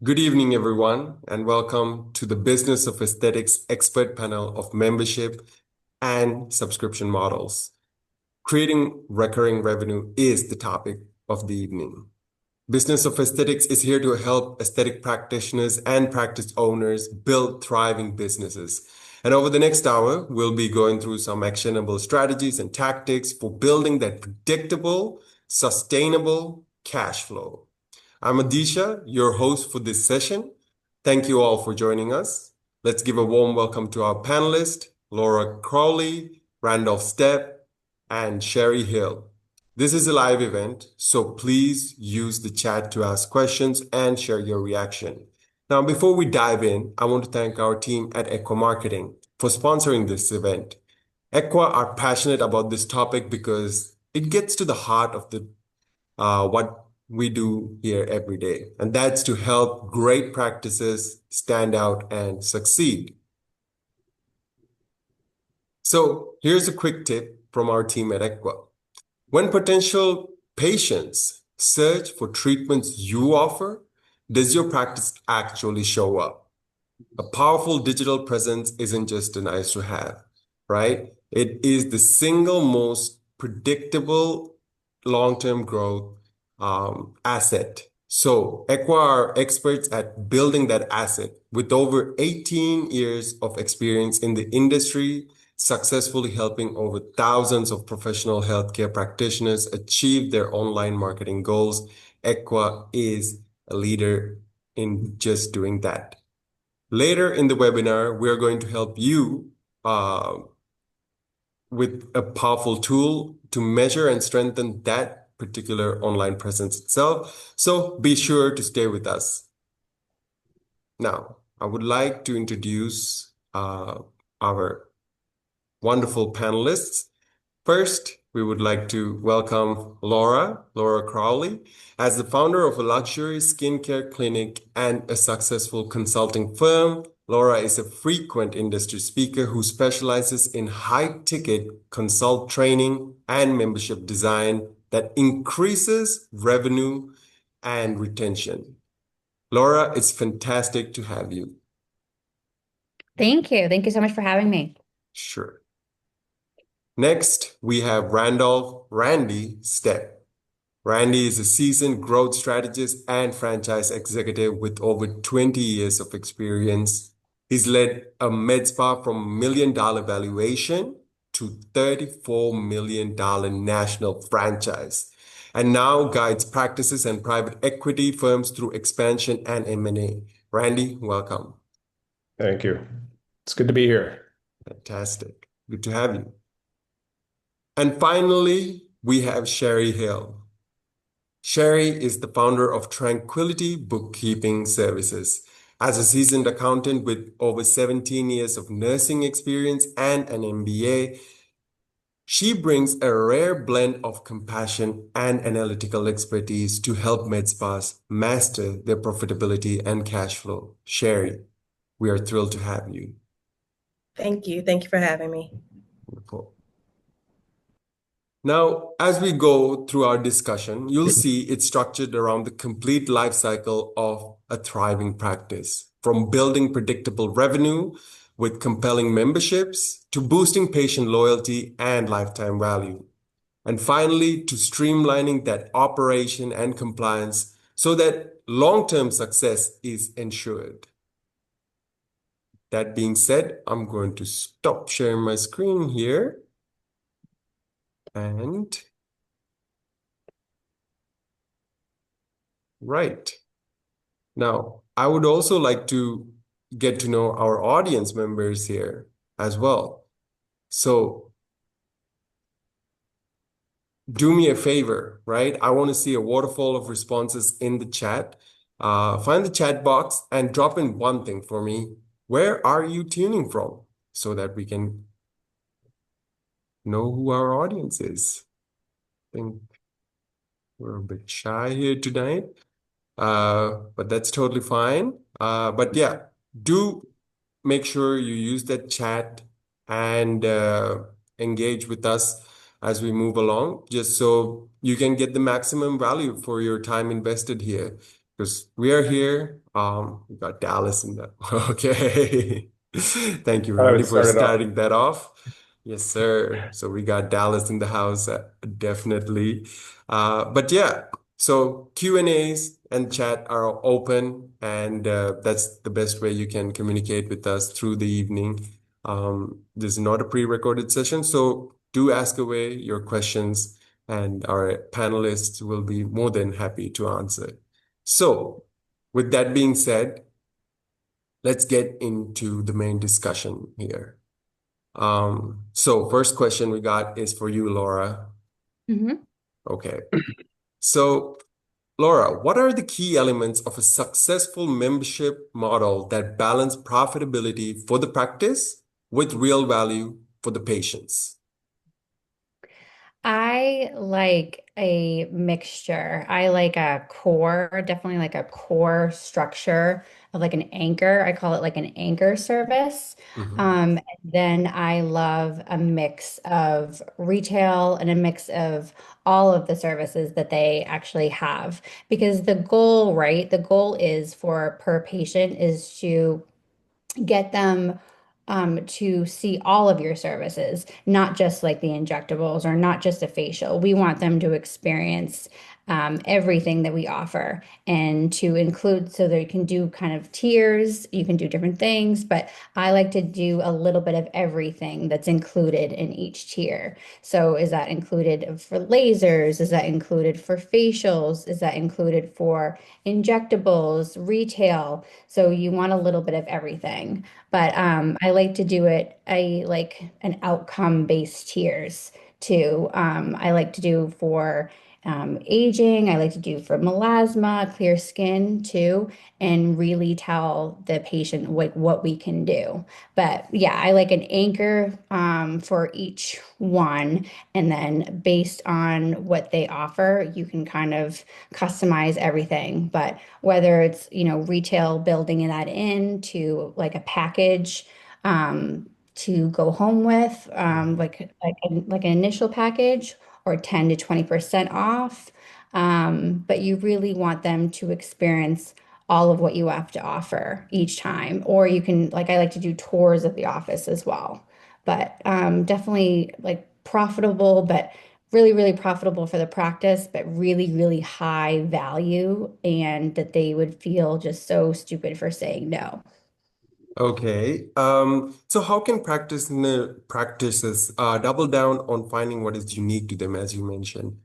Good evening, everyone, and welcome to the Business of Aesthetics expert panel of membership and subscription models. Creating recurring revenue is the topic of the evening. Business of Aesthetics is here to help aesthetic practitioners and practice owners build thriving businesses. And over the next hour, we'll be going through some actionable strategies and tactics for building that predictable, sustainable cash flow. I'm Adisha, your host for this session. Thank you all for joining us. Let's give a warm welcome to our panelists, Laura Crowley, Randolph Stepp, and Cheree Hill. This is a live event, so please use the chat to ask questions and share your reaction. Now, before we dive in, I want to thank our team at Equa Marketing for sponsoring this event. Equa are passionate about this topic because it gets to the heart of what we do here every day, and that's to help great practices stand out and succeed. So here's a quick tip from our team at Equa. When potential patients search for treatments you offer, does your practice actually show up? A powerful digital presence isn't just a nice to have, right? It is the single most predictable long-term growth asset. So Equa are experts at building that asset with over 18 years of experience in the industry, successfully helping over thousands of professional healthcare practitioners achieve their online marketing goals. Equa is a leader in just doing that. Later in the webinar, we're going to help you with a powerful tool to measure and strengthen that particular online presence itself. So be sure to stay with us. Now, I would like to introduce our wonderful panelists. First, we would like to welcome Laura Crowley. As the founder of a luxury skincare clinic and a successful consulting firm, Laura is a frequent industry speaker who specializes in high-ticket consult training and membership design that increases revenue and retention. Laura, it's fantastic to have you. Thank you. Thank you so much for having me. Sure. Next, we have Randy Stepp. Randy is a seasoned growth strategist and franchise executive with over 20 years of experience. He's led a med spa from $1 million valuation to $34 million national franchise, and now guides practices and private equity firms through expansion and M&A. Randy, welcome. Thank you. It's good to be here. Fantastic. Good to have you. And finally, we have Cheree Hill. Cheree is the founder of Tranquility Bookkeeping Services. As a seasoned accountant with over 17 years of nursing experience and an MBA, she brings a rare blend of compassion and analytical expertise to help med spas master their profitability and cash flow. Cheree, we are thrilled to have you. Thank you. Thank you for having me. Wonderful. Now, as we go through our discussion, you'll see it's structured around the complete life cycle of a thriving practice, from building predictable revenue with compelling memberships to boosting patient loyalty and lifetime value. And finally, to streamlining that operation and compliance so that long-term success is ensured. That being said, I'm going to stop sharing my screen here. And right. Now, I would also like to get to know our audience members here as well. So do me a favor, right? I want to see a waterfall of responses in the chat. Find the chat box and drop in one thing for me. Where are you tuning from so that we can know who our audience is? I think we're a bit shy here tonight, but that's totally fine. But yeah, do make sure you use that chat and engage with us as we move along, just so you can get the maximum value for your time invested here. because we are here. We got Dallas in that. Okay. Thank you, I Randy, would for start it off. starting that off. Yes, sir. So we got Dallas in the house, definitely. But yeah, so Q&As and chat are open, and that's the best way you can communicate with us through the evening. This is not a pre-recorded session, so do ask away your questions, and our panelists will be more than happy to answer. So, with that being said, let's get into the main discussion here. So first question we got is for you, Laura. Mhm. Okay. So, Laura, what are the key elements of a successful membership model that balance profitability for the practice with real value for the patients? I like a mixture. I like a core, definitely like a core structure of like an anchor. I call it like an anchor service. Mhm. And then I love a mix of retail and a mix of all of the services that they actually have. Because the goal, right? The goal is for per patient is to get them to see all of your services, not just like the injectables or not just a facial. We want them to experience everything that we offer and to include so that you can do kind of tiers, you can do different things, but I like to do a little bit of everything that's included in each tier. So is that included for lasers? Is that included for facials? Is that included for injectables, retail? So you want a little bit of everything. But I like to do it, I like an outcome-based tiers too. I like to do for aging, I like to do for melasma, clear skin too, and really tell the patient like what we can do. But yeah, I like an anchor for each one, and then based on what they offer, you can kind of customize everything. But whether it's, retail building that into like a package to go home with, Mhm. like an initial package or 10 to 20% off. But you really want them to experience all of what you have to offer each time. Or you can, like, I like to do tours of the office as well. But definitely like profitable, but really, really profitable for the practice, but really, really high value, and that they would feel just so stupid for saying no. Okay. So how can practices double down on finding what is unique to them, as you mentioned?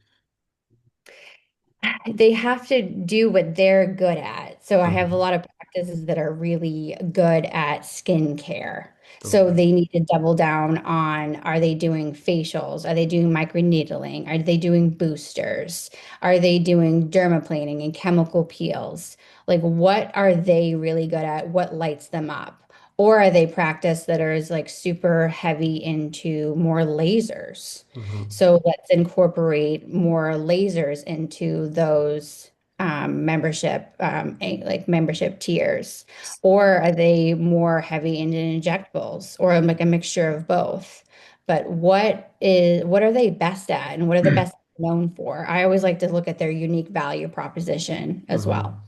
They have to do what they're good at. So I have a Mhm. lot of practices that are really good at skincare. So Okay. they need to double down on, are they doing facials? Are they doing microneedling? Are they doing boosters? Are they doing dermaplaning and chemical peels? Like, what are they really good at? What lights them up? Or are they practice that are like super heavy into more lasers? Mhm. So let's incorporate more lasers into those membership, like membership tiers. Or are they more heavy into injectables or like a mixture of both? But what are they best at and what are the best known for? I always like to look at their unique value proposition as well.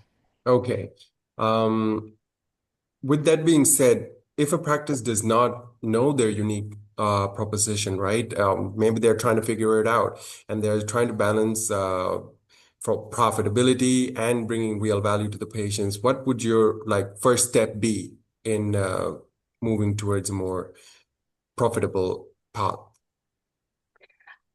Mhm. Okay. Um, with that being said, if a practice does not know their unique proposition, right? Maybe they're trying to figure it out and they're trying to balance for profitability and bringing real value to the patients. What would your like first step be in moving towards a more profitable path?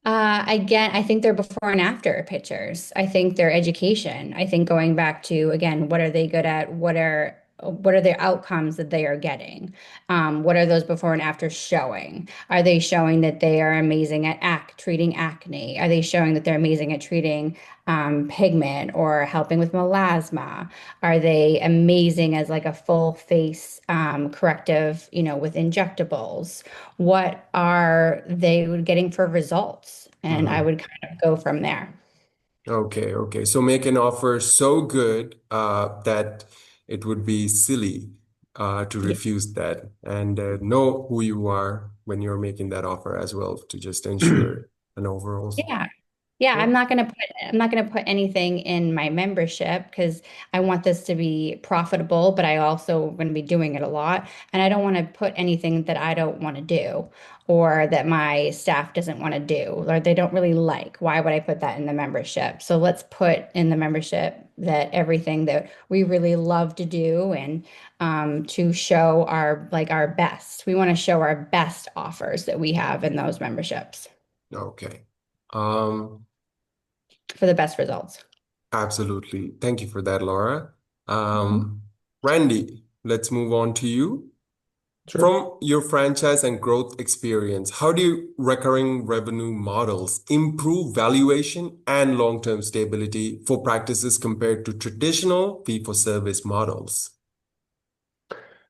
Again, I think they're before and after pictures. I think their education. I think going back to again, what are they good at? What are their outcomes that they are getting? What are those before and after showing? Are they showing that they are amazing at treating acne? Are they showing that they're amazing at treating pigment or helping with melasma? Are they amazing as like a full face corrective, with injectables? What are they getting for results? And I Mhm. would kind of go from there. Okay, okay. So make an offer so good that it would be silly to Yeah. refuse that, and know who you are when you're making that offer as well to just ensure an overall. Yeah. Yeah, Well, I'm not gonna put anything in my membership because I want this to be profitable, but I also going to be doing it a lot. And I don't want to put anything that I don't want to do or that my staff doesn't want to do or they don't really like. Why would I put that in the membership? So let's put in the membership that everything that we really love to do and to show our best. We want to show our best offers that we have in those memberships okay. Um, for the best results. Absolutely. Thank you for that, Laura. Mhm. Randy, let's move on to you. Sure. From your franchise and growth experience, how do recurring revenue models improve valuation and long-term stability for practices compared to traditional fee-for-service models?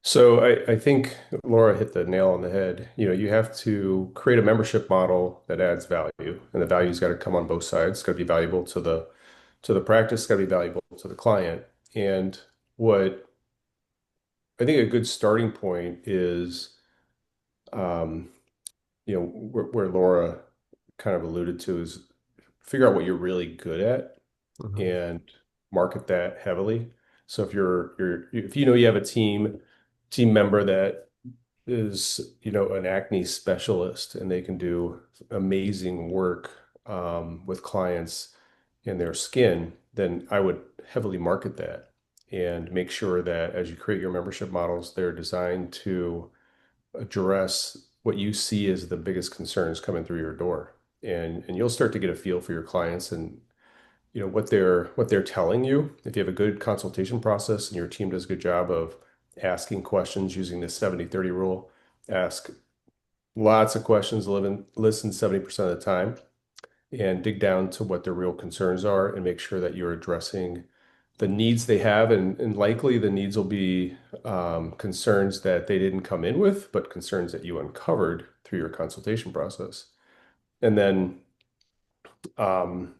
So I think Laura hit the nail on the head. You have to create a membership model that adds value, and the value's got to come on both sides. It's got to be valuable to the practice, it's got to be valuable to the client. And what I think a good starting point is, um, where Laura kind of alluded to is figure out what you're really good at Mhm. and market that heavily. So if you have a team member that is, an acne specialist and they can do amazing work with clients in their skin, then I would heavily market that and make sure that as you create your membership models, they're designed to address what you see as the biggest concerns coming through your door. And you'll start to get a feel for your clients and what they're telling you. If you have a good consultation process and your team does a good job of asking questions using the 70-30 rule, ask lots of questions, listen 70% of the time, and dig down to what their real concerns are and make sure that you're addressing the needs they have. And likely the needs will be concerns that they didn't come in with, but concerns that you uncovered through your consultation process. And then, um,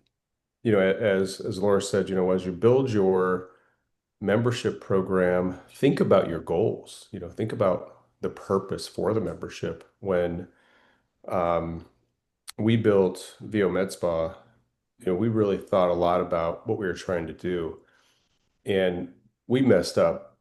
as Laura said, as you build your membership program, think about your goals. Think about the purpose for the membership. When um, we built VO Med Spa, we really thought a lot about what we were trying to do, and we messed up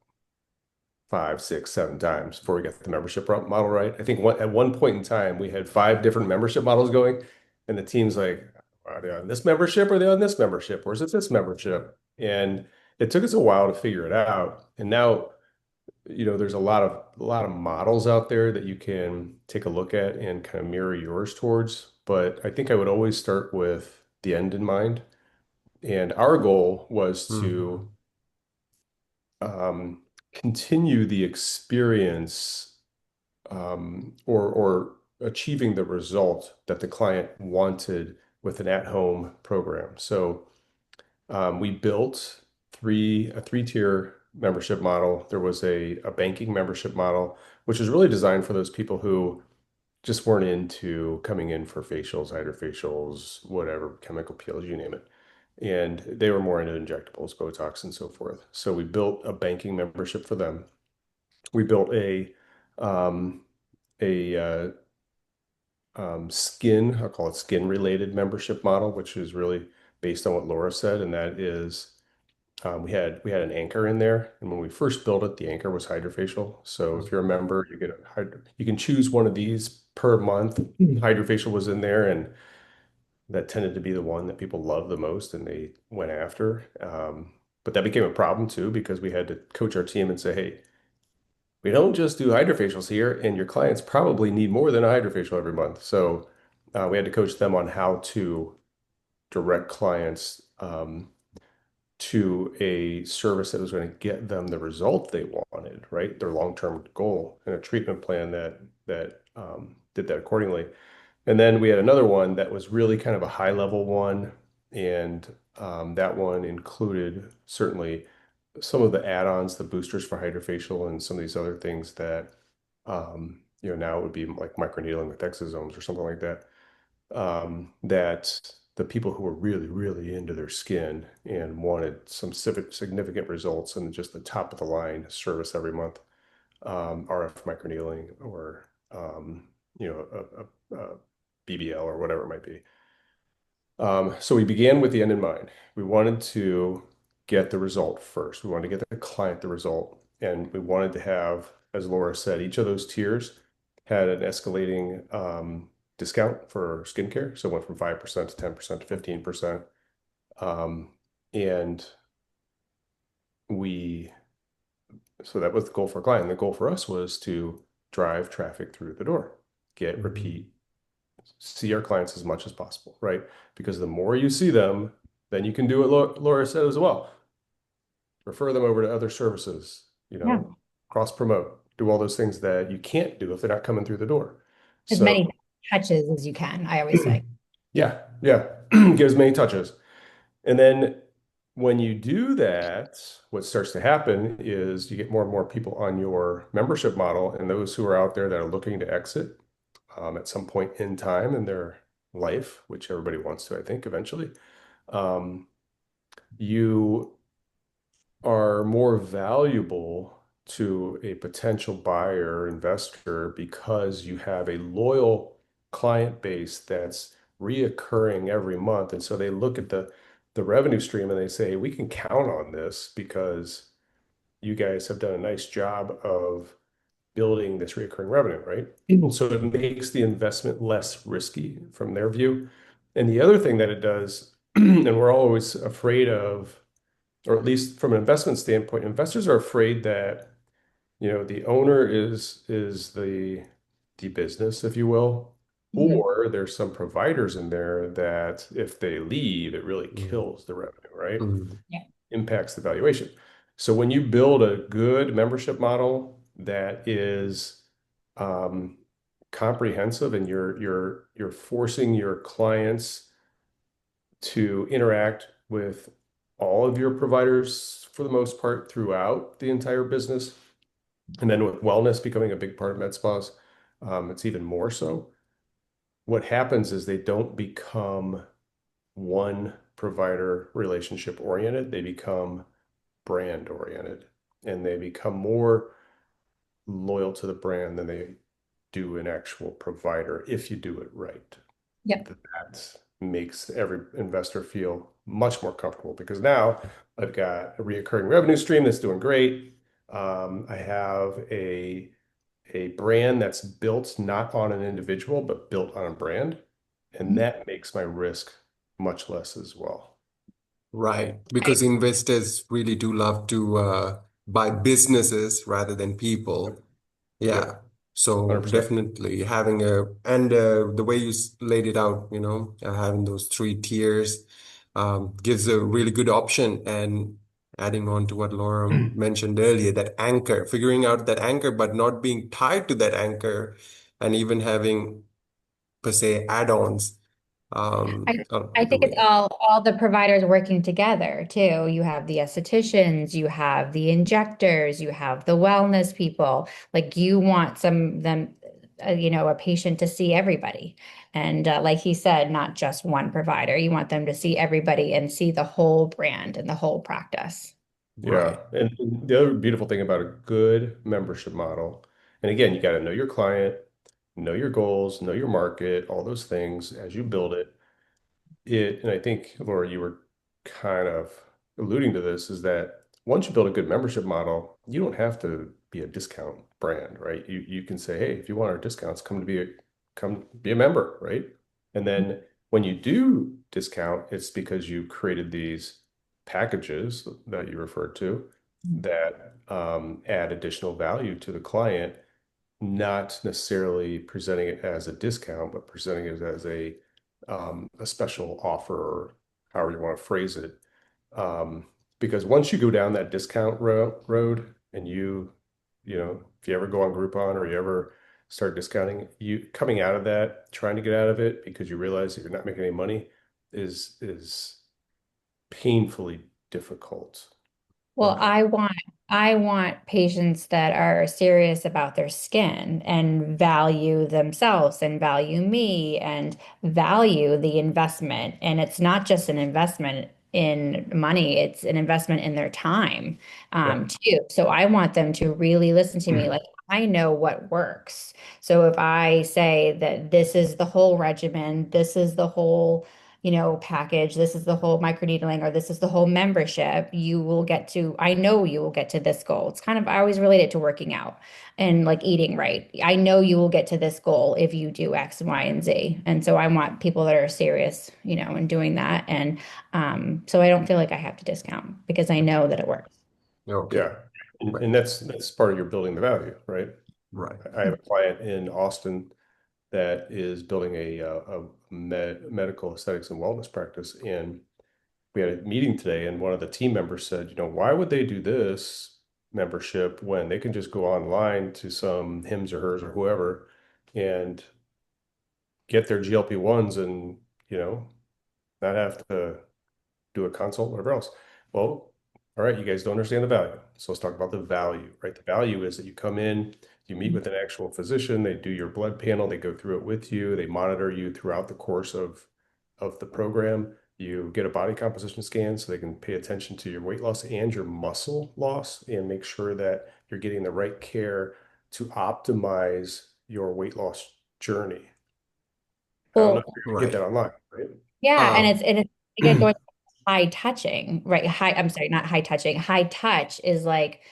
5, 6, 7 times before we got the membership model right. I think at one point in time we had 5 different membership models going, and the team's like, are they on this membership? Or are they on this membership? Or is it this membership? And it took us a while to figure it out. And now, there's a lot of models out there that you can take a look at and kind of mirror yours towards. But I think I would always start with the end in mind. And our goal was to Mhm. continue the experience, or achieving the result that the client wanted with an at-home program. So we built a three-tier membership model. There was a banking membership model, which is really designed for those people who just weren't into coming in for facials, hydrofacials, whatever, chemical peels, you name it. And they were more into injectables, Botox, and so forth. So we built a banking membership for them. We built um, a I'll call it skin related membership model, which is really based on what Laura said. And that is, we had an anchor in there. And when we first built it, the anchor was hydrofacial. So if you're a member, you can choose one of these per month. Hydrofacial was in there, and that tended to be the one that people loved the most and they went after. But that became a problem too, because we had to coach our team and say, hey, we don't just do hydrofacials here, and your clients probably need more than a hydrofacial every month. So we had to coach them on how to direct clients to a service that was going to get them the result they wanted, right? Their long-term goal, and a treatment plan that did that accordingly. And then we had another one that was really kind of a high level one. And that one included certainly some of the add-ons, the boosters for hydrofacial and some of these other things that, now it would be like microneedling with exosomes or something like that, that the people who were really, really into their skin and wanted some significant results and just the top of the line service every month, RF microneedling or, a BBL or whatever it might be. So we began with the end in mind. We wanted to get the result first. We wanted to get the client the result. And we wanted to have, as Laura said, each of those tiers had an escalating discount for skincare. So it went from 5% to 10% to 15%. And we, so that was the goal for a client. The goal for us was to drive traffic through the door, get repeat, see our clients as much as possible, right? Because the more you see them, then you can do what Laura said as well. Refer them over to other services, Yeah. cross promote, do all those things that you can't do if they're not coming through the door. As So many touches as you can, I always say. yeah, get as many touches. And then when you do that, what starts to happen is you get more and more people on your membership model, and those who are out there that are looking to exit at some point in time in their life, which everybody wants to, I think, eventually, you are more valuable to a potential buyer or investor because you have a loyal client base that's reoccurring every month. And so they look at the revenue stream and they say, we can count on this because you guys have done a nice job of building this recurring revenue, right? So it makes the investment less risky from their view. And the other thing that it does, and we're always afraid of, or at least from an investment standpoint, investors are afraid that, the owner is the business, if you will, Mhm. or there's some providers in there that if they leave, it really kills the revenue, right? Yeah. Impacts the valuation. So when you build a good membership model that is comprehensive and you're forcing your clients to interact with all of your providers for the most part throughout the entire business, and then with wellness becoming a big part of med spas, it's even more so. What happens is they don't become one provider relationship oriented, they become brand oriented, and they become more loyal to the brand than they do an actual provider if you do it right. Yep. That makes every investor feel much more comfortable because now I've got a reoccurring revenue stream that's doing great. I have a brand that's built not on an individual, but built on a brand. And that makes my risk much less as well. Right. Because investors really do love to buy businesses rather than people. Yep, Yeah. So 100%. definitely having and the way you laid it out, having those three tiers gives a really good option. And adding on to what Laura mentioned earlier, that anchor, figuring out that anchor, but not being tied to that anchor, and even having, per se, add-ons I I along the think it's way. all the providers working together too. You have the estheticians, you have the injectors, you have the wellness people. Like you want some them, a patient to see everybody. And like he said, not just one provider. You want them to see everybody and see the whole brand and the whole practice. Yeah. Right. And the other beautiful thing about a good membership model, and again, you got to know your client, know your goals, know your market, all those things as you build it. And I think, Laura, you were kind of alluding to this, is that once you build a good membership model, you don't have to be a discount brand, right? You can say, hey, if you want our discounts, come be a member, right? And then when you do discount, it's because you created these packages that you referred to that add additional value to the client, not necessarily presenting it as a discount, but presenting it as a special offer, or however you want to phrase it. Because once you go down that discount road and if you ever go on Groupon or you ever start discounting, you coming out of that, trying to get out of it because you realize that you're not making any money is painfully difficult. Well, Right. I want patients that are serious about their skin and value themselves and value me and value the investment. And it's not just an investment in money, it's an investment in their time, Yeah. too. So I want them to really listen to me. Like I know what works. So if I say that this is the whole regimen, this is the whole package, this is the whole microneedling, or this is the whole membership, I know you will get to this goal. It's kind of, I always relate it to working out and like eating right. I know you will get to this goal if you do X, Y, and Z. And so I want people that are serious, in doing that. And so I don't feel like I have to discount because I know that it works. Okay. Yeah. And that's part of your building the value, right? Right. I have a client in Austin that is building a medical aesthetics and wellness practice. And we had a meeting today, and one of the team members said, why would they do this membership when they can just go online to some Hims or Hers or whoever and get their GLP-1s and, not have to do a consult, whatever else. Well, all right, you guys don't understand the value. So let's talk about the value, right? The value is that you come in, you meet with an actual physician, they do your blood panel, they go through it with you, they monitor you throughout the course of the program. You get a body composition scan so they can pay attention to your weight loss and your muscle loss and make sure that you're getting the right care to optimize your weight loss journey. I don't know if Well, you're going to get Right. that online, right? yeah, and Uh, it's again going high touching, right? I'm sorry, not high touching. High touch is like,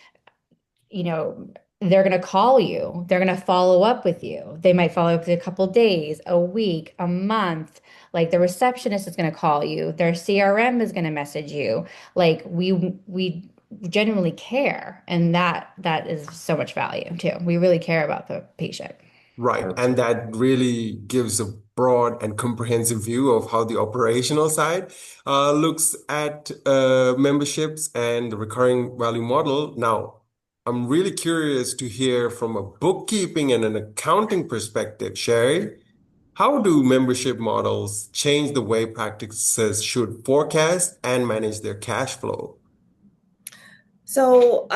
you know, they're going to call you. They're going to follow up with you. They might follow up in a couple days, a week, a month. Like the receptionist is going to call you. Their CRM is going to message you. Like we genuinely care, and that is so much value too. We really care about the patient. Right. And that really gives a broad and comprehensive view of how the operational side looks at memberships and the recurring value model. Now, I'm really curious to hear from a bookkeeping and an accounting perspective, Cheree. How do membership models change the way practices should forecast and manage their cash flow? So,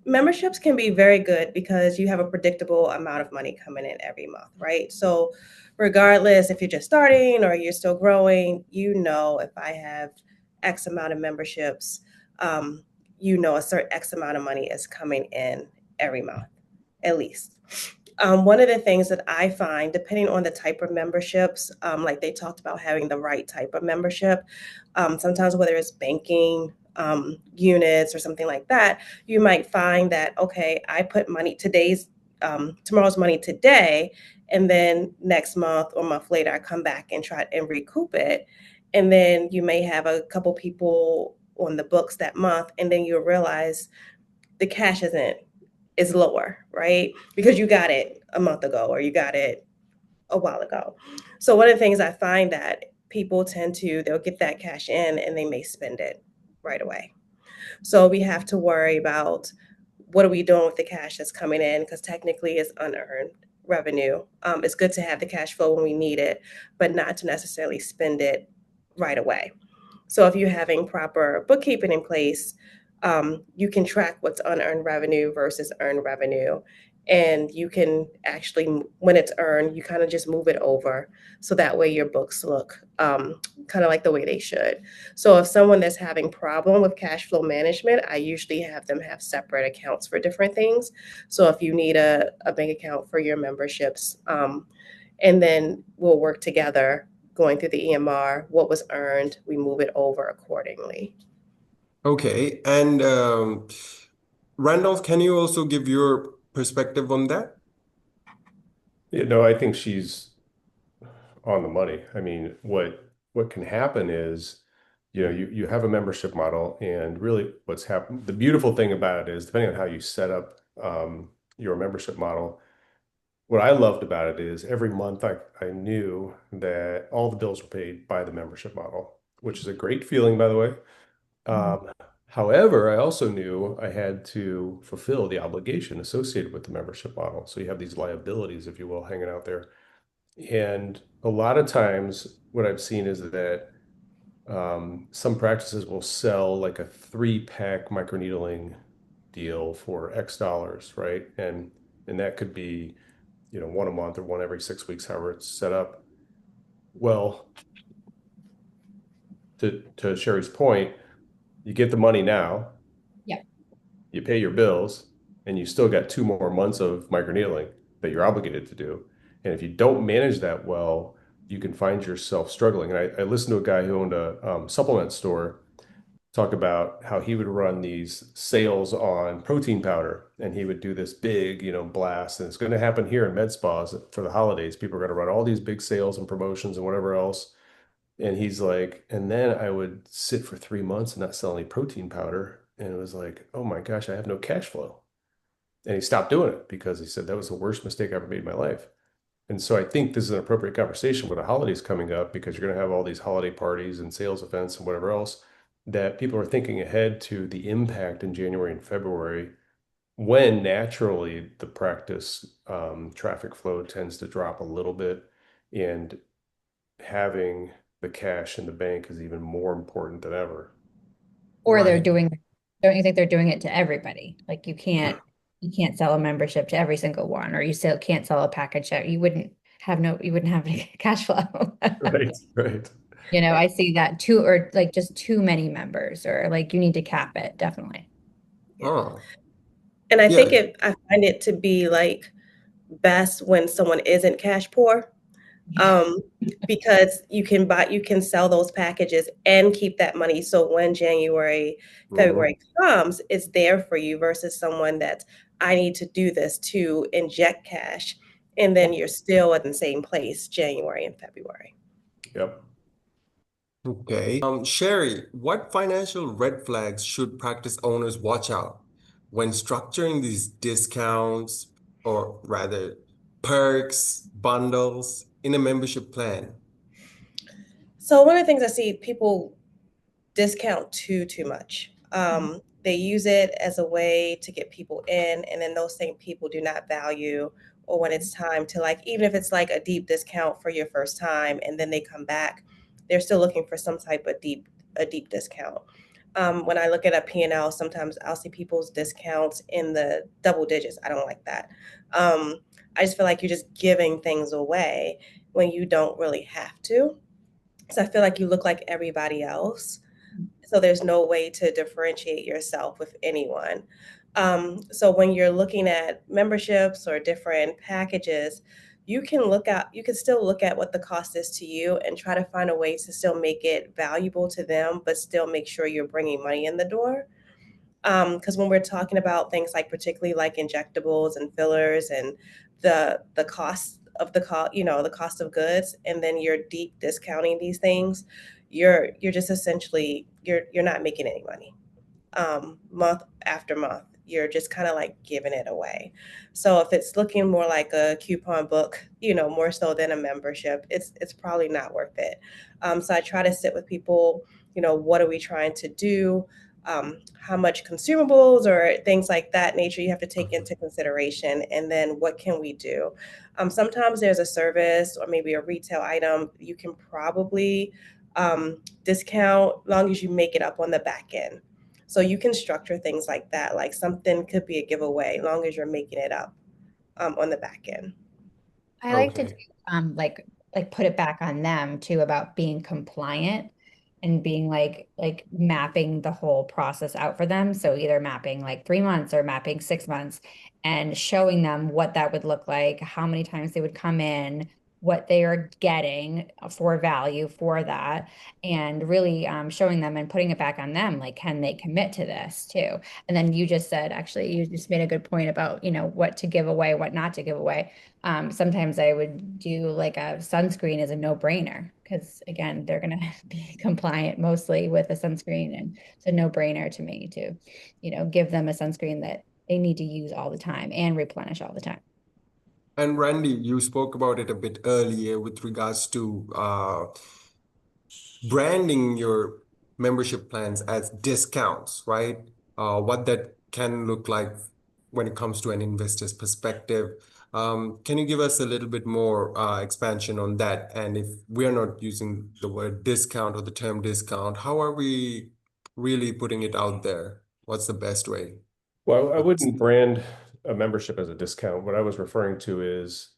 memberships can be very good because you have a predictable amount of money coming in every month, right? So, regardless if you're just starting or you're still growing, if I have X amount of memberships, a certain X amount of money is coming in every month, at least. One of the things that I find, depending on the type of memberships, like they talked about having the right type of membership, sometimes whether it's banking units or something like that, you might find that, okay, I put tomorrow's money today, and then next month or month later, I come back and try and recoup it. And then you may have a couple people on the books that month, and then you realize the cash is lower, right? Because you got it a month ago or you got it a while ago. So one of the things I find that people they'll get that cash in and they may spend it right away. So we have to worry about what are we doing with the cash that's coming in, because technically it's unearned revenue. It's good to have the cash flow when we need it, but not to necessarily spend it right away. So if you're having proper bookkeeping in place, you can track what's unearned revenue versus earned revenue. And you can actually, when it's earned, you kind of just move it over. So that way your books look kind of like the way they should. So if someone that's having problem with cash flow management, I usually have them have separate accounts for different things. So if you need a bank account for your memberships, and then we'll work together going through the EMR, what was earned, we move it over accordingly. Okay. And Randolph, can you also give your perspective on that? I think she's on the money. I mean, what can happen is, you have a membership model, and really what's happened, the beautiful thing about it is, depending on how you set up your membership model, what I loved about it is every month I knew that all the bills were paid by the membership model, which is a great feeling, by the way. Mhm. Um, However, I also knew I had to fulfill the obligation associated with the membership model. So you have these liabilities, if you will, hanging out there. And a lot of times, what I've seen is that some practices will sell like a 3-pack microneedling deal for X dollars, right? And that could be, one a month or one every 6 weeks, however it's set up. Well, to Cheree's point, you get the money now, Yeah. you pay your bills, and you still got 2 more months of microneedling that you're obligated to do. And if you don't manage that well, you can find yourself struggling. And I listened to a guy who owned a supplement store talk about how he would run these sales on protein powder, and he would do this big, blast. And it's going to happen here in med spas for the holidays. People are going to run all these big sales and promotions and whatever else. And he's like, and then I would sit for 3 months and not sell any protein powder. And it was like, oh my gosh, I have no cash flow. And he stopped doing it because he said that was the worst mistake I ever made in my life. And so I think this is an appropriate conversation with the holidays coming up, because you're going to have all these holiday parties and sales events and whatever else, that people are thinking ahead to the impact in January and February, when naturally the practice traffic flow tends to drop a little bit, and having the cash in the bank is even more important than ever. Or they're Right. don't you think they're doing it to everybody? Like you can't sell a membership to every single one, or you still can't sell a package that you wouldn't have any cash flow. Right, right. I see that too, or like just too many members, or like you need to cap it, definitely. Oh, And I think yeah. I find it to be like best when someone isn't cash poor, um, because you can sell those packages and keep that money. So when January, Mhm. February comes, it's there for you versus someone that I need to do this to inject cash. And then you're still at the same place January and February. Yep. Okay. Cheree, what financial red flags should practice owners watch out when structuring these discounts, or rather perks, bundles in a membership plan? So one of the things I see people discount too much. They use it as a way to get people in, and then those same people do not value, or when it's time to, like, even if it's like a deep discount for your first time, and then they come back, they're still looking for some type of deep discount. When I look at a P&L, sometimes I'll see people's discounts in the double digits. I don't like that. I just feel like you're just giving things away when you don't really have to. So I feel like you look like everybody else, so there's no way to differentiate yourself with anyone. So when you're looking at memberships or different packages, you can still look at what the cost is to you and try to find a way to still make it valuable to them, but still make sure you're bringing money in the door. Because when we're talking about things like, particularly like injectables and fillers, and the cost of the cost of goods, and then you're deep discounting these things, you're just essentially you're not making any money. Month after month, you're just kind of like giving it away. So if it's looking more like a coupon book, more so than a membership, it's probably not worth it. So I try to sit with people, what are we trying to do? How much consumables or things like that nature you have to take into consideration, and then what can we do? Sometimes there's a service or maybe a retail item you can probably discount, long as you make it up on the back end. So you can structure things like that. Like something could be a giveaway, long as you're making it up on the back end. I like to do, Okay. like put it back on them too, about being compliant and being like mapping the whole process out for them. So either mapping like 3 months or mapping 6 months, and showing them what that would look like, how many times they would come in, what they are getting for value for that, and really showing them and putting it back on them. Like, can they commit to this too? And then you just said, actually, you just made a good point about, what to give away, what not to give away. Sometimes I would do like a sunscreen as a no-brainer, because again, they're going to be compliant mostly with a sunscreen, and it's a no-brainer to me to, give them a sunscreen that they need to use all the time and replenish all the time. And Randy, you spoke about it a bit earlier with regards to branding your membership plans as discounts, right? What that can look like when it comes to an investor's perspective. Can you give us a little bit more expansion on that? And if we're not using the word discount or the term discount, how are we really putting it out there? What's the best way? Well, I What's- wouldn't brand a membership as a discount. What I was referring to is,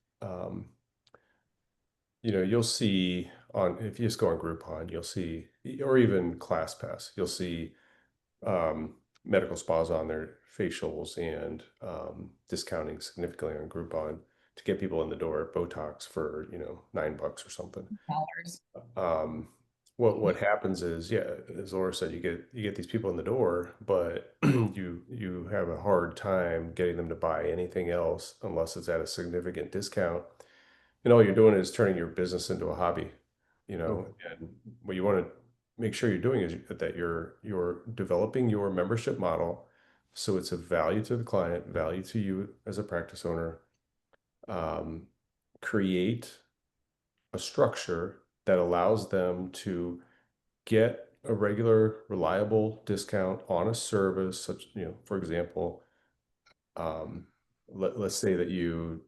you'll see if you just go on Groupon, you'll see, or even ClassPass, you'll see medical spas on their facials, and discounting significantly on Groupon to get people in the door, Botox for, $9 or something. Dollars. Um, what happens is, yeah, as Laura said, you get these people in the door, but you have a hard time getting them to buy anything else unless it's at a significant discount. And all you're doing is turning your business into a hobby, and what you want to make sure you're doing is that you're developing your membership model so it's a value to the client, value to you as a practice owner. Create a structure that allows them to get a regular, reliable discount on a service, such, for example, let's say that you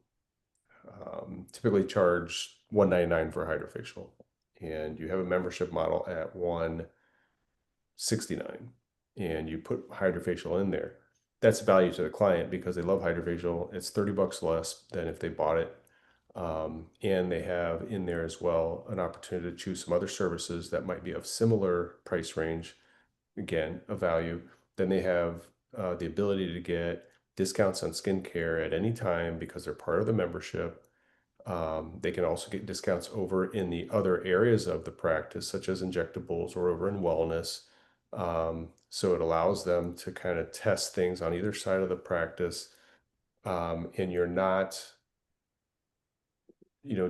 typically charge $199 for a hydrofacial, and you have a membership model at $169, and you put hydrofacial in there. That's value to the client because they love hydrofacial. It's $30 less than if they bought it. And they have in there as well an opportunity to choose some other services that might be of similar price range, again, a value. Then they have the ability to get discounts on skincare at any time because they're part of the membership. They can also get discounts over in the other areas of the practice, such as injectables or over in wellness. So it allows them to kind of test things on either side of the practice. And you're not,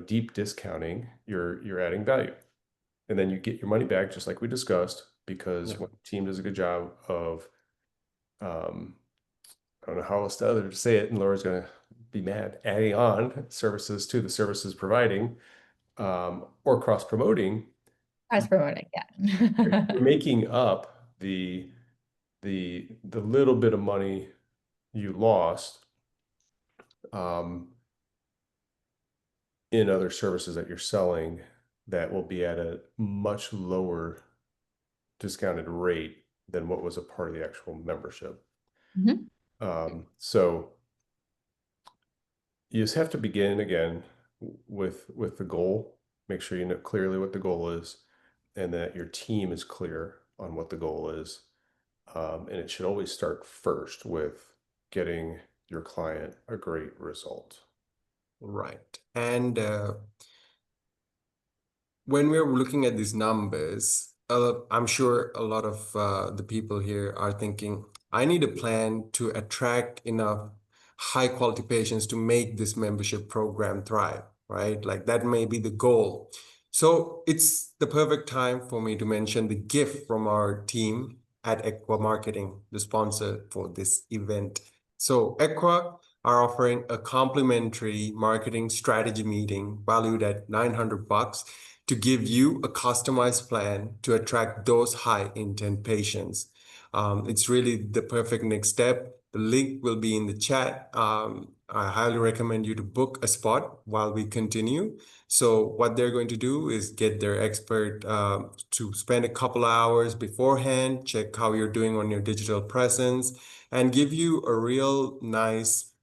deep discounting, you're adding value. And then you get your money back, just like we discussed, because when the team does a good job of, I don't know how else to say it, and Laura's going to be mad, adding on services to the services providing, or cross promoting. Cross promoting, yeah. You're making up the little bit of money you lost in other services that you're selling that will be at a much lower discounted rate than what was a part of the actual membership. So you just have to begin again with the goal. Make sure you know clearly what the goal is, and that your team is clear on what the goal is. And it should always start first with getting your client a great result. Right. And when we're looking at these numbers, I'm sure a lot of the people here are thinking, I need a plan to attract enough high quality patients to make this membership program thrive, right? Like that may be the goal. So it's the perfect time for me to mention the gift from our team at Equa Marketing, the sponsor for this event. So Equa are offering a complimentary marketing strategy meeting valued at $900 to give you a customized plan to attract those high intent patients. It's really the perfect next step. The link will be in the chat. I highly recommend you to book a spot while we continue. So what they're going to do is get their expert to spend a couple of hours beforehand, check how you're doing on your digital presence, and give you a real nice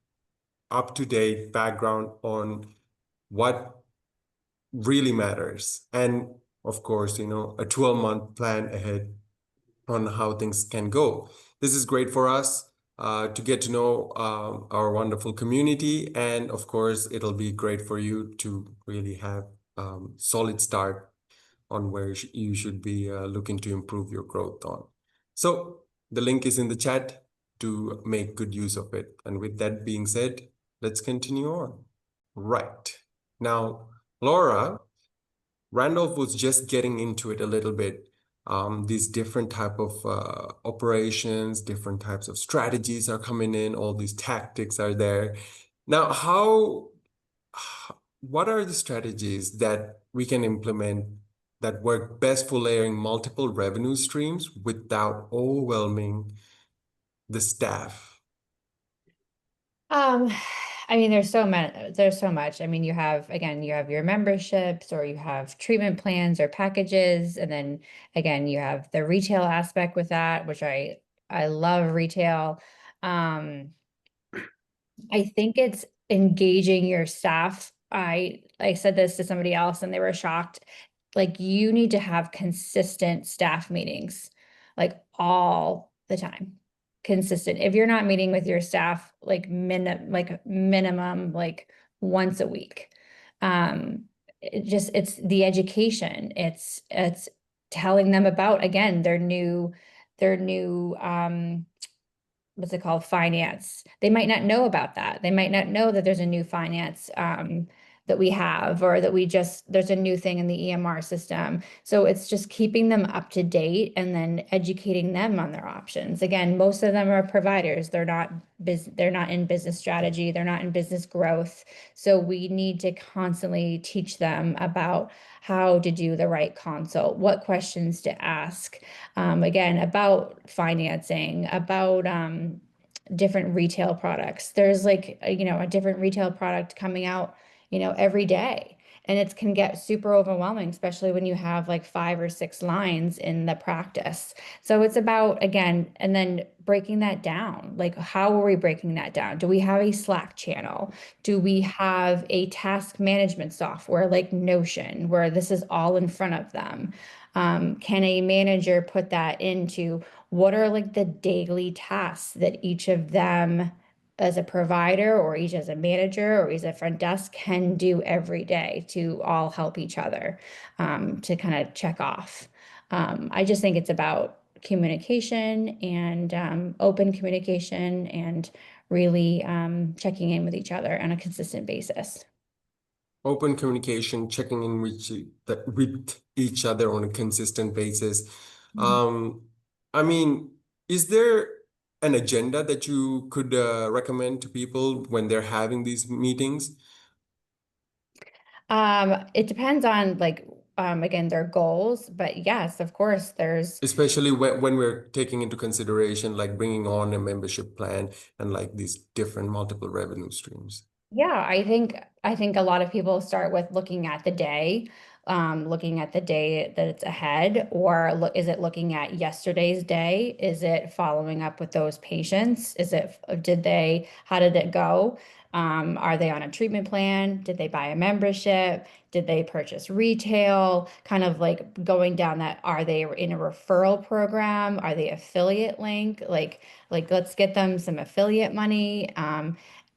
up-to-date background on what really matters. And of course, a 12-month plan ahead on how things can go. This is great for us to get to know our wonderful community. And of course, it'll be great for you to really have solid start on where you should be looking to improve your growth on. So the link is in the chat to make good use of it. And with that being said, let's continue on. Right. Now, Laura, Randolph was just getting into it a little bit. These different type of operations, different types of strategies are coming in, all these tactics are there. Now, what are the strategies that we can implement that work best for layering multiple revenue streams without overwhelming the staff? I mean, there's so much. I mean, you have your memberships, or you have treatment plans or packages. And then again, you have the retail aspect with that, which I love retail. I think it's engaging your staff. I said this to somebody else and they were shocked. Like, you need to have consistent staff meetings, like all the time. Consistent. If you're not meeting with your staff, like minimum, like once a week. It's the education. It's telling them about, again, their new what's it called? Finance. They might not know about that. They might not know that there's a new finance that we have, or that there's a new thing in the EMR system. So it's just keeping them up to date and then educating them on their options. Again, most of them are providers. They're not in business strategy. They're not in business growth. So we need to constantly teach them about how to do the right consult, what questions to ask, again, about financing, about different retail products. There's like, a different retail product coming out, every day. And it can get super overwhelming, especially when you have like 5 or 6 lines in the practice. So it's about, again, and then breaking that down. Like, how are we breaking that down? Do we have a Slack channel? Do we have a task management software like Notion, where this is all in front of them? Can a manager put that into what are like the daily tasks that each of them as a provider, or each as a manager, or as a front desk, can do every day to all help each other, to kind of check off. I just think it's about communication and open communication, and really checking in with each other on a consistent basis. Open communication, checking in with each other on a consistent basis. Mhm. I mean, is there an agenda that you could recommend to people when they're having these meetings? It depends on, like, again, their goals, but yes, of course, there's. Especially when we're taking into consideration like bringing on a membership plan and like these different multiple revenue streams. Yeah, I think a lot of people start with looking at the day that it's ahead, or is it looking at yesterday's day? Is it following up with those patients? How did it go? Are they on a treatment plan? Did they buy a membership? Did they purchase retail? Kind of like going down that, are they in a referral program? Are they affiliate link? Like let's get them some affiliate money.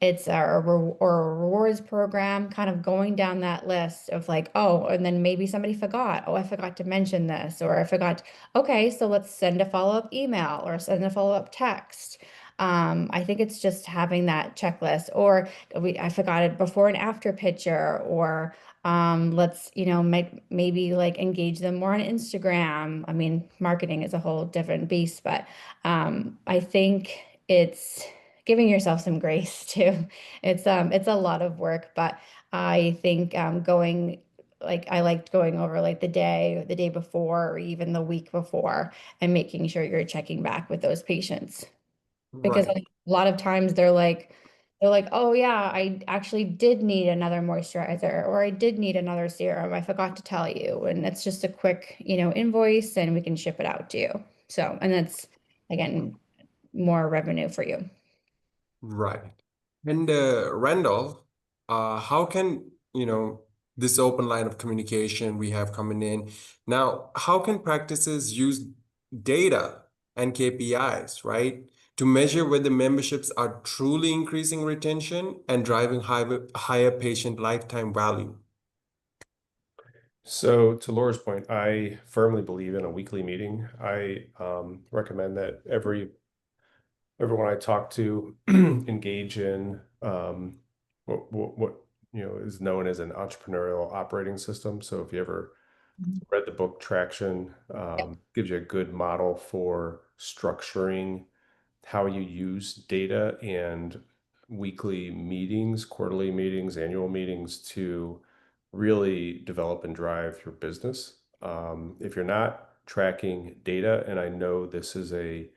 It's or a rewards program, kind of going down that list of like, oh, and then maybe somebody forgot. Oh, I forgot to mention this, or I forgot. Okay, so let's send a follow-up email or send a follow-up text. I think it's just having that checklist, or I forgot it before and after picture, or let's, maybe like engage them more on Instagram. I mean, marketing is a whole different beast, but I think it's giving yourself some grace too. It's a lot of work, but I think I liked going over like the day before, or even the week before, and making sure you're checking back with those patients. Because Right. a lot of times they're like, oh yeah, I actually did need another moisturizer, or I did need another serum. I forgot to tell you. And it's just a quick, invoice, and we can ship it out to you. So, and that's, again, more revenue for you. Right. And Randolph, how can, this open line of communication we have coming in now, how can practices use data and KPIs, right, to measure whether memberships are truly increasing retention and driving higher patient lifetime value? So to Laura's point, I firmly believe in a weekly meeting. I recommend that everyone I talk to engage in what is known as an entrepreneurial operating system. So if you ever Mhm. read the book Traction, Yep. gives you a good model for structuring how you use data and weekly meetings, quarterly meetings, annual meetings to really develop and drive your business. If you're not tracking data, and I know this is a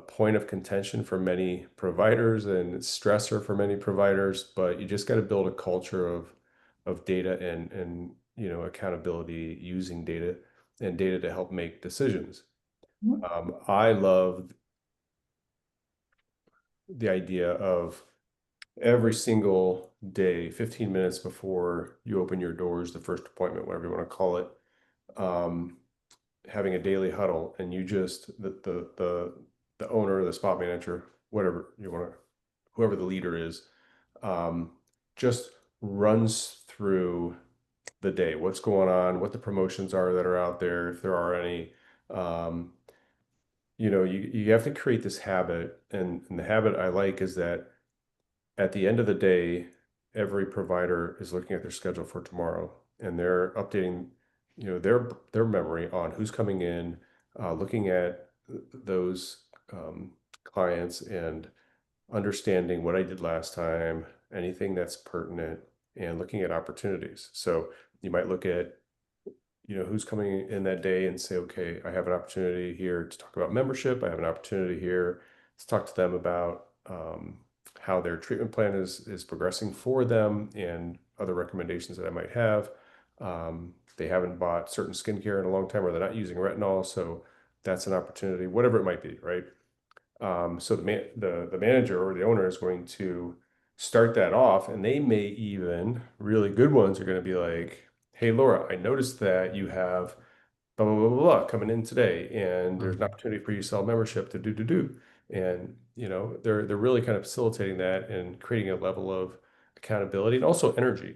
point of contention for many providers and stressor for many providers, but you just got to build a culture of data and accountability using data and data to help make decisions. Mhm. I love the idea of every single day, 15 minutes before you open your doors, the first appointment, whatever you want to call it, um, having a daily huddle, and you just the owner, the spot manager, whatever you want to, whoever the leader is, um, just runs through the day, what's going on, what the promotions are that are out there, if there are any. You have to create this habit, and the habit I like is that at the end of the day, every provider is looking at their schedule for tomorrow, and they're updating, their memory on who's coming in, looking at those clients and understanding what I did last time, anything that's pertinent, and looking at opportunities. So you might look at, who's coming in that day and say, okay, I have an opportunity here to talk about membership. I have an opportunity here to talk to them about how their treatment plan is progressing for them and other recommendations that I might have. They haven't bought certain skincare in a long time, or they're not using retinol, so that's an opportunity, whatever it might be, right? So the manager or the owner is going to start that off, and they may even, really good ones are going to be like, hey, Laura, I noticed that you have blah, blah, blah, blah, blah coming in today, and there's an opportunity for you to sell membership to do. And, they're really kind of facilitating that and creating a level of accountability and also energy.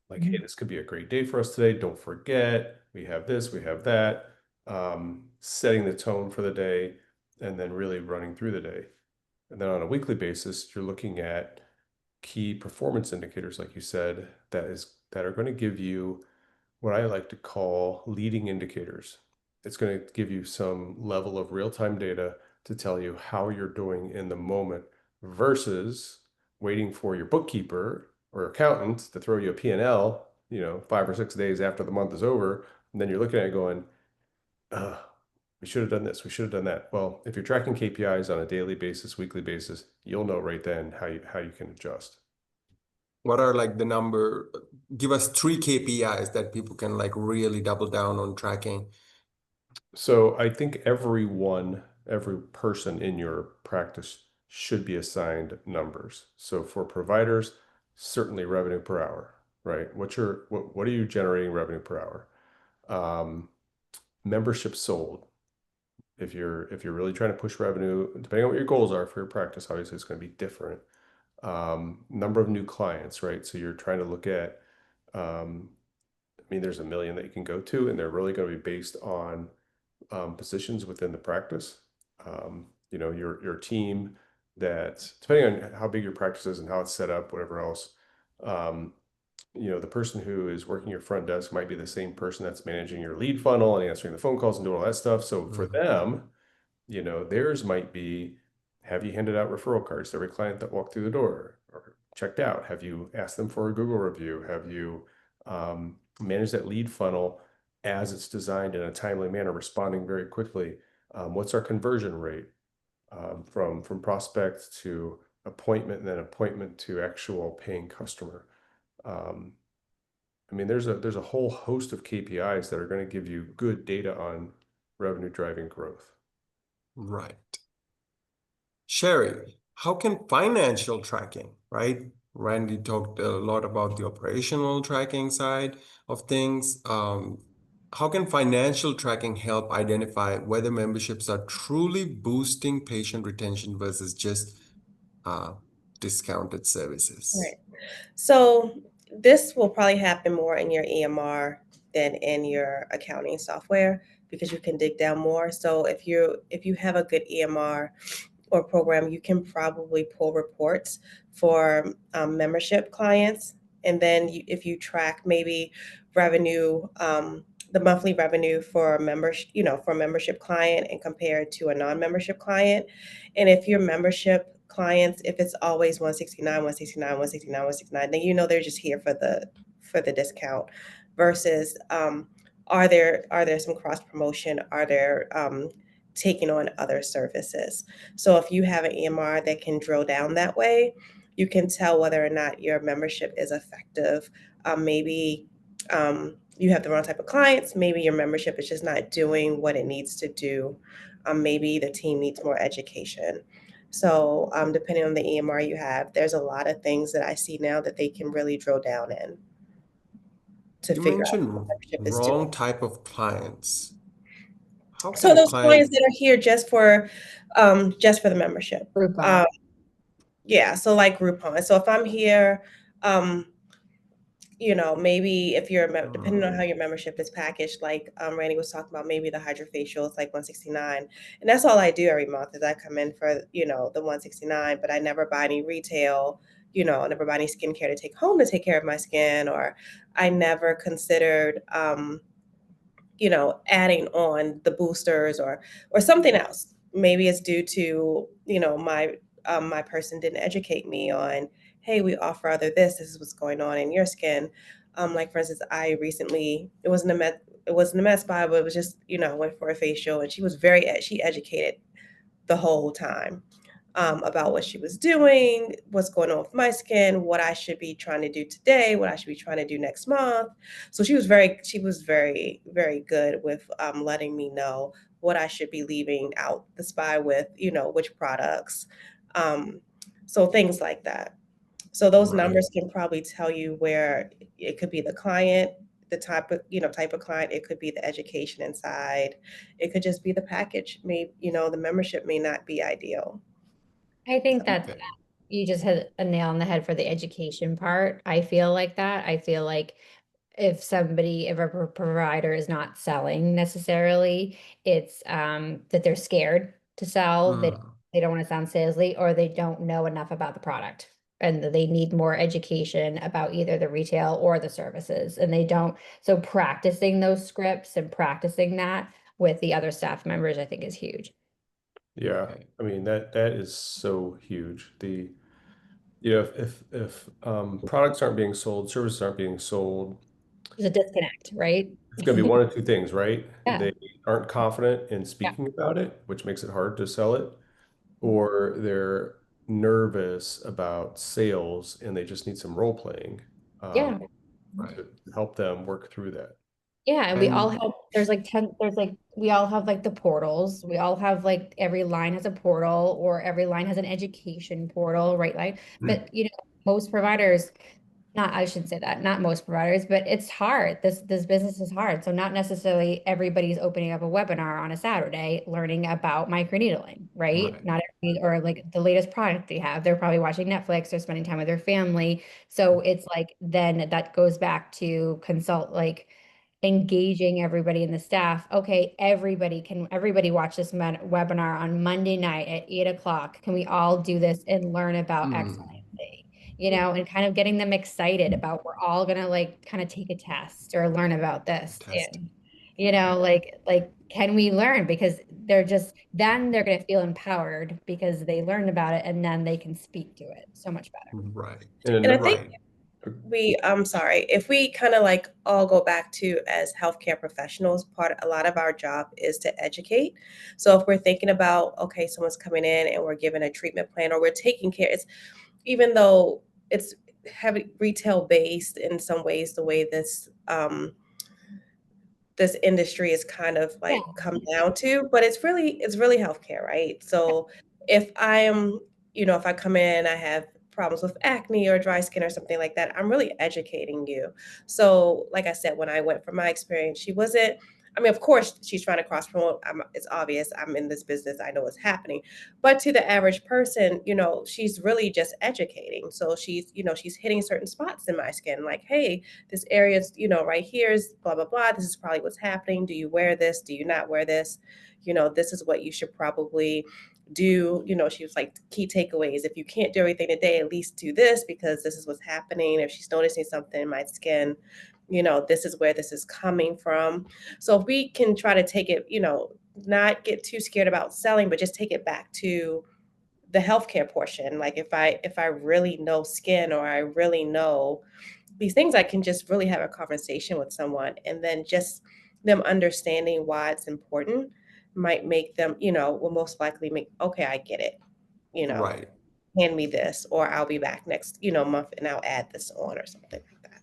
Like, hey, this could be a great day for us today. Don't forget, we have this, we have that. Setting the tone for the day and then really running through the day. And then on a weekly basis, you're looking at key performance indicators, like you said, that are going to give you what I like to call leading indicators. It's going to give you some level of real-time data to tell you how you're doing in the moment versus waiting for your bookkeeper or accountant to throw you a P&L, 5 or 6 days after the month is over. And then you're looking at it going, we should have done this, we should have done that. Well, if you're tracking KPIs on a daily basis, weekly basis, you'll know right then how you can adjust. What are give us 3 KPIs that people can really double down on tracking? So I think every person in your practice should be assigned numbers. So for providers, certainly revenue per hour, right? What are you generating revenue per hour? Membership sold. If you're really trying to push revenue, depending on what your goals are for your practice, obviously it's going to be different. Number of new clients, right? So you're trying to look at, there's a million that you can go to, and they're really going to be based on positions within the practice. Your team that, depending on how big your practice is and how it's set up, whatever else, the person who is working your front desk might be the same person that's managing your lead funnel and answering the phone calls and doing all that stuff. So for them, theirs might be, have you handed out referral cards to every client that walked through the door or checked out? Have you asked them for a Google review? Have you managed that lead funnel as it's designed in a timely manner, responding very quickly? What's our conversion rate from prospect to appointment, and then appointment to actual paying customer? There's a whole host of KPIs that are going to give you good data on revenue driving growth. Right. Cheree, how can financial tracking, right? Randy talked a lot about the operational tracking side of things. How can financial tracking help identify whether memberships are truly boosting patient retention versus just discounted services? Right. So this will probably happen more in your EMR than in your accounting software because you can dig down more. So if you have a good EMR or program, you can probably pull reports for membership clients, and then if you track maybe revenue, the monthly revenue for a for a membership client and compare it to a non-membership client, and if your membership clients, if it's always 169, 169, 169, 169, then they're just here for the discount, versus are there some cross promotion? Are there taking on other services? So if you have an EMR that can drill down that way, you can tell whether or not your membership is effective. Maybe you have the wrong type of clients. Maybe your membership is just not doing what it needs to do. Maybe the team needs more education. So depending on the EMR you have, there's a lot of things that I see now that they can really drill down in to You figure out what the mentioned membership is doing. wrong type of clients. How So can those clients client, that are here just for the membership. Groupon. Yeah, so like Groupon. So if I'm here Um, maybe if you're depending on how your membership is packaged, like Randy was talking about, maybe the hydrofacial is like 169, and that's all I do every month is I come in for the 169, but I never buy any retail. I never buy any skincare to take home to take care of my skin, or I never considered adding on the boosters or something else. Maybe it's due to, my person didn't educate me on, hey, we offer other this is what's going on in your skin. Like for instance, I recently it wasn't a mess buy, but it was just, went for a facial, and she educated the whole time about what she was doing, what's going on with my skin, what I should be trying to do today, what I should be trying to do next month. So she was very, very good with letting me know what I should be leaving out the spy with, which products. Um, so things like that. So those Right. numbers can probably tell you where it could be the client, the type of client. It could be the education inside. It could just be the package. Maybe, the membership may not be ideal. I think that's Okay. you just hit a nail on the head for the education part. I feel like that. I feel like if a provider is not selling necessarily, it's that they're scared to sell. Mm, They don't want to sound salesy, or they don't know enough about the product. And they need more education about either the retail or the services. And they don't, so practicing those scripts and practicing that with the other staff members, I think is huge. Yeah, okay. I mean that is so huge. If products aren't being sold, services aren't being sold, There's a disconnect, right? it's going to be one of two things, right? Yeah. They aren't confident in Yeah. speaking about it, which makes it hard to sell it, or they're nervous about sales and they just need some role playing um, Yeah. Right. to help them work through that. Yeah, and we all And have, there's like, we all have like the portals. We all have like every line has a portal, or every line has an education portal, right? Like, but most providers, not, I shouldn't say that, not most providers, but it's hard. This business is hard. So not necessarily everybody's opening up a webinar on a Saturday learning about microneedling, right? right. Not every, or like the latest product they have. They're probably watching Netflix, they're spending time with their family. So it's like then that goes back to consult, like engaging everybody in the staff. Okay, everybody watch this webinar on Monday night at 8 o'clock. Can we all do this and learn about X, Y, Mm, and Z? And kind of getting them excited about we're all gonna like kind of take a test or learn about this. test. And like can we learn? Because then they're gonna feel empowered because they learned about it, and then they can speak to it so much better. Right. And And I another, think Right. I'm sorry, if we kind of like all go back to as healthcare professionals, a lot of our job is to educate. So if we're thinking about, okay, someone's coming in and we're given a treatment plan, or we're taking care, even though it's heavy retail based in some ways, the way this industry is kind of Yeah. like come down to, but it's really healthcare, right? So if I am, if I come in, I have problems with acne or dry skin or something like that, I'm really educating you. So like I said, when I went from my experience, she wasn't, I mean, of course she's trying to cross promote. It's obvious I'm in this business. I know what's happening. But to the average person, she's really just educating. So she's hitting certain spots in my skin, like, hey, this area is, right here is blah, blah, blah. This is probably what's happening. Do you wear this? Do you not wear this? This is what you should probably do. She was like, key takeaways. If you can't do everything today, at least do this, because this is what's happening. If she's noticing something in my skin, this is where this is coming from. So if we can try to take it, not get too scared about selling, but just take it back to the healthcare portion. Like if I really know skin, or I really know these things, I can just really have a conversation with someone, and then just them understanding why it's important might make them, will most likely make, okay, I get it, you know, Right. hand me this, or I'll be back next, month, and I'll add this on or something like that.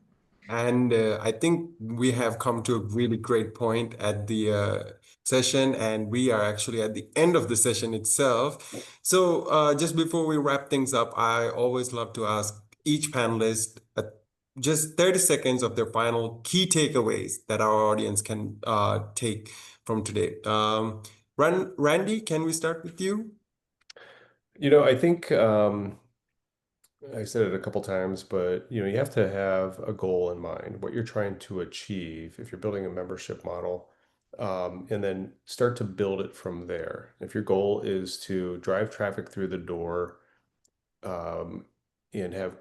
And I think we have come to a really great point at the session, and we are actually at the end of the session itself. So, just before we wrap things up, I always love to ask each panelist just 30 seconds of their final key takeaways that our audience can take from today. Randy, can we start with you? I think I said it a couple times, but you have to have a goal in mind, what you're trying to achieve if you're building a membership model, and then start to build it from there. If your goal is to drive traffic through the door, um, and have,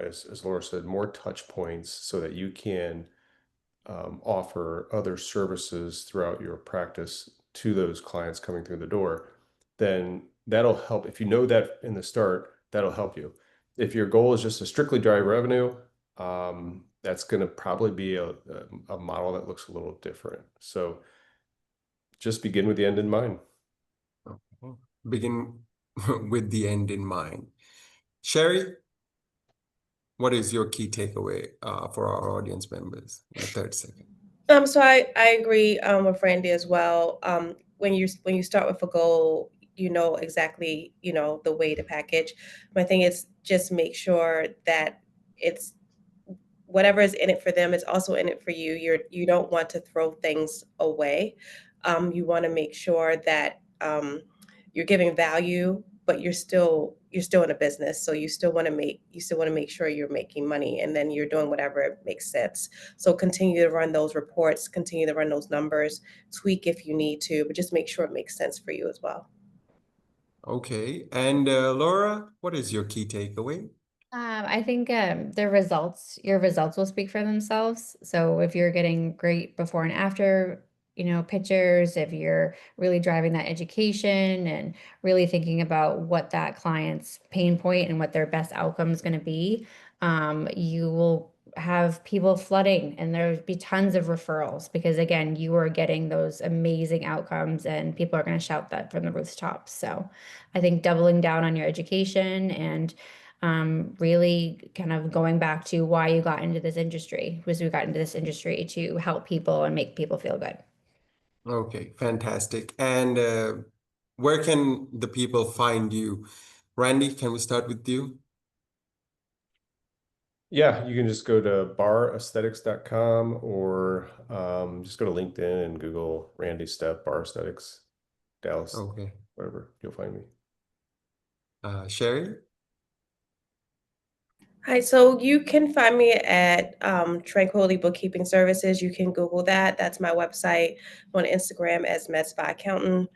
as Laura said, more touch points so that you can offer other services throughout your practice to those clients coming through the door, then that'll help. If you know that in the start, that'll help you. If your goal is just to strictly drive revenue, that's going to probably be a model that looks a little different. So just begin with the end in mind. Okay. Begin with the end in mind. Cheree, what is your key takeaway for our audience members in the 30 seconds? So I agree with Randy as well. When you start with a goal, you know exactly, the way to package. My thing is just make sure that it's whatever is in it for them is also in it for you. You don't want to throw things away. You want to make sure that you're giving value, but you're still in a business, so you still want to make sure you're making money, and then you're doing whatever makes sense. So continue to run those reports, continue to run those numbers, tweak if you need to, but just make sure it makes sense for you as well. Okay. And Laura, what is your key takeaway? I think your results will speak for themselves. So if you're getting great before and after, pictures, if you're really driving that education and really thinking about what that client's pain point and what their best outcome is going to be, you will have people flooding and there'll be tons of referrals because again, you are getting those amazing outcomes and people are going to shout that from the rooftops. So I think doubling down on your education and really kind of going back to why you got into this industry was we got into this industry to help people and make people feel good. Okay, fantastic. And where can the people find you? Randy, can we start with you? Yeah, you can just go to baraesthetics.com or just go to LinkedIn and Google Randy Stepp, Bar Aesthetics, Dallas, Okay. whatever, you'll find me. Cheree? Hi, so you can find me at Tranquility Bookkeeping Services. You can Google that. That's my website. I'm on Instagram as Meds by Accountant.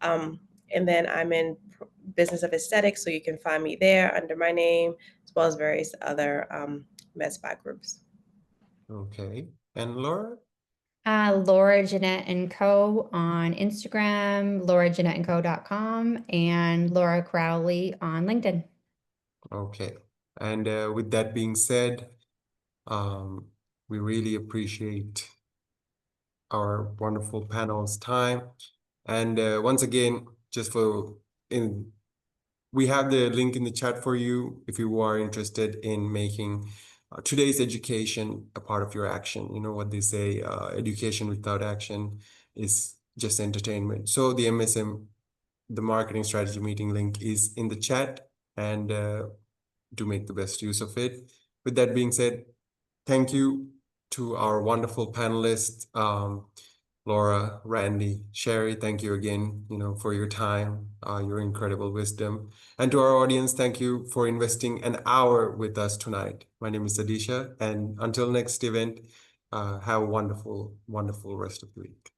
Um, and then I'm in Business of Aesthetics, so you can find me there under my name, as well as various other Meds by groups. Okay. And Laura? Laura Jeanette and Co on Instagram, laurajeanetteandco.com, and Laura Crowley on LinkedIn. Okay. And with that being said, we really appreciate our wonderful panel's time. And once again, we have the link in the chat for you if you are interested in making today's education a part of your action. You know what they say, education without action is just entertainment. So the MSM, the marketing strategy meeting link is in the chat, and do make the best use of it. With that being said, thank you to our wonderful panelists, Laura, Randy, Cheree. Thank you again, for your time, your incredible wisdom. And to our audience, thank you for investing an hour with us tonight. My name is Adisha, and until next event, have a wonderful, wonderful rest of the week.